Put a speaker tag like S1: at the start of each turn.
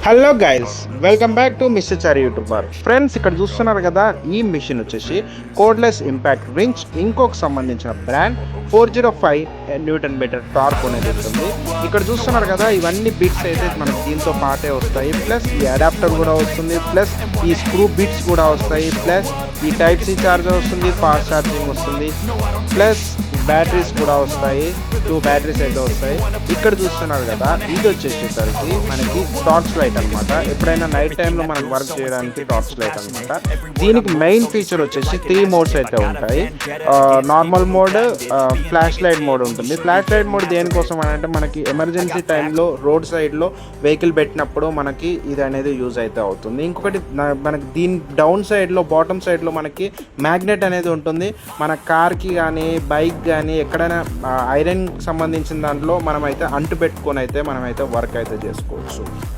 S1: Hello guys, welcome back to mister Chari YouTuber. Friends, ఇక్కడ చూస్తున్నారు కదా, ఈ మిషన్ వచ్చేసి కోడ్లెస్ ఇంపాక్ట్ వించ్ ఇంకోకి సంబంధించిన బ్రాండ్ 405 న్యూటన్ మీటర్ టార్క్ అనేది ఉంటుంది. ఇక్కడ చూస్తున్నారు కదా, ఇవన్నీ బిట్స్ అయితే మనకు దీంతో పాటే వస్తాయి. ప్లస్ ఈ అడాప్టర్ కూడా వస్తుంది, ప్లస్ ఈ స్క్రూ బిట్స్ కూడా వస్తాయి, ప్లస్ ఈ టైప్ సి చార్జర్ వస్తుంది, ఫాస్ట్ ఛార్జింగ్ వస్తుంది, ప్లస్ బ్యాటరీస్ కూడా వస్తాయి. 2 బ్యాటరీస్ అయితే వస్తాయి. ఇక్కడ చూస్తున్నారు కదా, ఇది వచ్చేసేసరికి మనకి టార్చ్ లైట్ అనమాట. ఎప్పుడైనా నైట్ టైంలో మనకు వర్క్ చేయడానికి టార్చ్ లైట్ అనమాట. దీనికి మెయిన్ ఫీచర్ వచ్చేసి 3 మోడ్స్ అయితే ఉంటాయి. Normal mode, flash light mode ఉంటుంది. ఫ్లాష్ లైట్ మోడ్ దేనికోసం అని అంటే, మనకి ఎమర్జెన్సీ టైంలో రోడ్ సైడ్లో వెహికల్ పెట్టినప్పుడు మనకి ఇది అనేది యూజ్ అయితే అవుతుంది. ఇంకొకటి, మనకి దీని డౌన్ సైడ్లో, బాటమ్ సైడ్లో మనకి మ్యాగ్నెట్ అనేది ఉంటుంది. మన కార్కి కానీ, బైక్ కానీ, ఎక్కడైనా ఐరన్ సంబంధించిన దాంట్లో మనమైతే అంటు పెట్టుకొని అయితే మనమైతే వర్క్ అయితే చేసుకోవచ్చు.